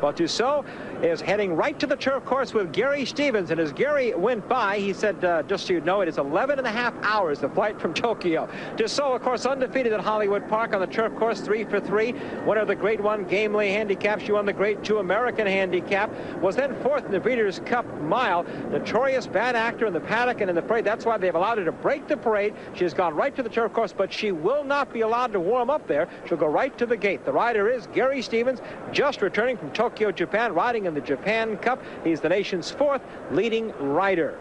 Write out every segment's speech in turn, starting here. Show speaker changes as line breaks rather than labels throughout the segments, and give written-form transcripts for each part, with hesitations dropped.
Well, Toussaud is heading right to the turf course with Gary Stevens, and as Gary went by, he said, just so you know, it is 11.5 hours, the flight from Tokyo. Toussaud, of course, undefeated at Hollywood Park on the turf course, 3 for 3. Winner of the Grade 1 Gamely Handicap. She won the Grade 2 American Handicap. Was then fourth in the Breeders' Cup Mile. Notorious bad actor in the paddock and in the parade. That's why they've allowed her to break the parade. She has gone right to the turf course, but she will not be allowed to warm up there. She'll go right to the gate. The rider is Gary Stevens, just returning from Tokyo, Japan, riding in the Japan Cup. He's the nation's fourth leading rider.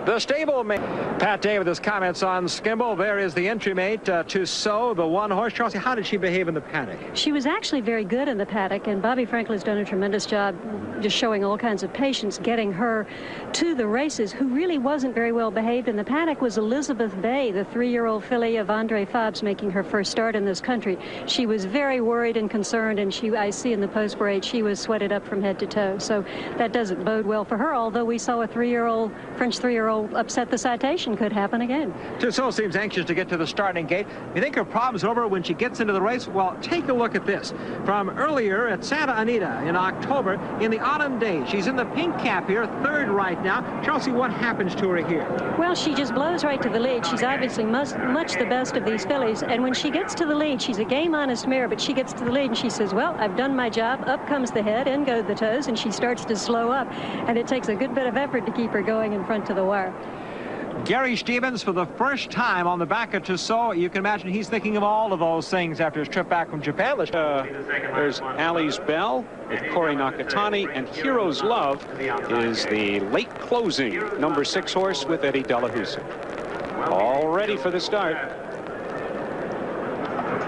The stablemate, Pat Day with his comments on Skimble. There is the entry mate, Toussaud, the one horse. Chelsea, how did she behave in the paddock?
She was actually very good in the paddock, and Bobby Franklin's done a tremendous job just showing all kinds of patience getting her to the races. Who really wasn't very well behaved in the paddock was Elizabeth Bay, the 3-year-old filly of Andre Fobbs, making her first start in this country. She was very worried and concerned, and I see in the post parade she was sweated up from head to toe. So that doesn't bode well for her, although we saw a French 3-year-old upset the citation. Could happen again.
Toussaud seems anxious to get to the starting gate. You think her problem's over when she gets into the race? Well, take a look at this. From earlier at Santa Anita in October, in the autumn days. She's in the pink cap here, third right now. Chelsea, what happens to her here?
Well, she just blows right to the lead. She's obviously much the best of these fillies, and when she gets to the lead, she's a game-honest mare, but she gets to the lead and she says, well, I've done my job. Up comes the head, in go the toes, and she starts to slow up, and it takes a good bit of effort to keep her going in front to the wire.
Gary Stevens for the first time on the back of Toussaud. You can imagine he's thinking of all of those things after his trip back from Japan.
There's Ali's Bell with Corey Nakatani, and Hero's Love is the late closing number 6 horse with Eddie Delahousie. All ready for the start.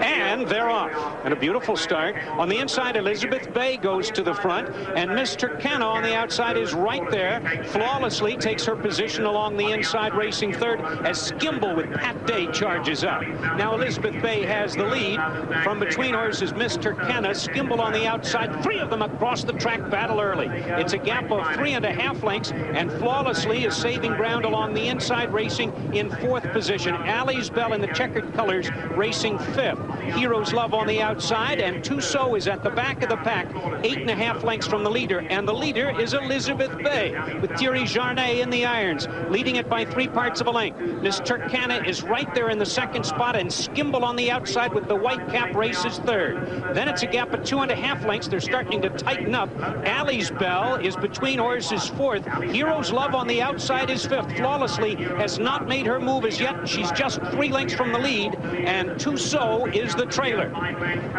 And they're off. And a beautiful start. On the inside, Elizabeth Bay goes to the front, and Miss Turkana on the outside is right there. Flawlessly takes her position along the inside, racing third, as Skimble with Pat Day charges up. Now Elizabeth Bay has the lead. From between horses, Miss Turkana, Skimble on the outside. 3 of them across the track, battle early. It's a gap of 3.5 lengths, and Flawlessly is saving ground along the inside, racing in 4th position. Ali's Bell in the checkered colors, racing 5th. Hero's Love on the outside, and Toussaud is at the back of the pack, 8.5 lengths from the leader, and the leader is Elizabeth Bay, with Thierry Jarnet in the irons, leading it by 3 parts of a length. Miss Turkana is right there in the 2nd spot, and Skimble on the outside with the white cap races 3rd. Then it's a gap of 2.5 lengths. They're starting to tighten up. Ali's Bell is between horses 4th. Hero's Love on the outside is 5th. Flawlessly has not made her move as yet. She's just 3 lengths from the lead, and Toussaud is the trailer.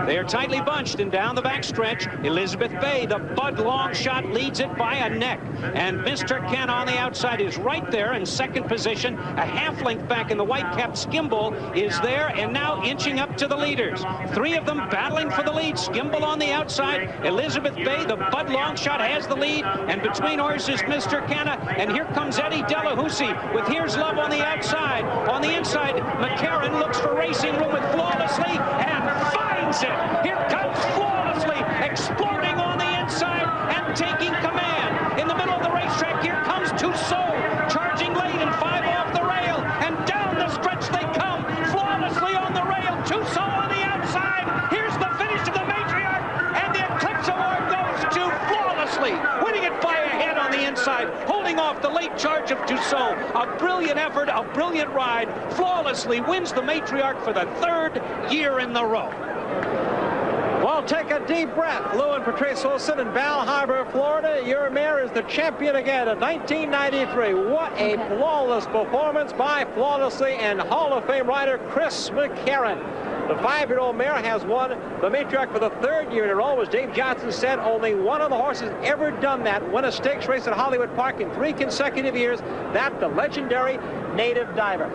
They are tightly bunched, and down the backstretch, Elizabeth Bay, the Bud long shot, leads it by a neck. And Miss Turkana on the outside is right there in 2nd position. A half length back in the white cap. Skimble is there and now inching up to the leaders. 3 of them battling for the lead. Skimble on the outside. Elizabeth Bay, the Bud long shot, has the lead. And between horses, Miss Turkana. And here comes Eddie Delahousie with Here's Love on the outside. On the inside, McCarran looks for racing room with Flawlessly and finds it. Here comes Flawlessly, exploding on the inside and taking command. In the middle of the racetrack, here comes Toussaud, charging late and 5 off the rail, and down the stretch they come. Flawlessly on the rail, Toussaud on the outside. Here's the finish of the Matriarch, and the Eclipse Award goes to Flawlessly, winning it by a head on the inside, holding off the late charge of Toussaud. A brilliant effort, a brilliant ride. Flawlessly wins the Matriarch for the 3rd year in the row.
Well, take a deep breath. Lou and Patrice Wilson in Bal Harbor, Florida. Your mare is the champion again in 1993. What a flawless performance by Flawlessly and Hall of Fame rider Chris McCarran. The 5-year-old mare has won the Matriarch for the 3rd year in a row. As Dave Johnson said, only one of the horses ever done that. Win a stakes race at Hollywood Park in 3 consecutive years. That, the legendary Native Diver.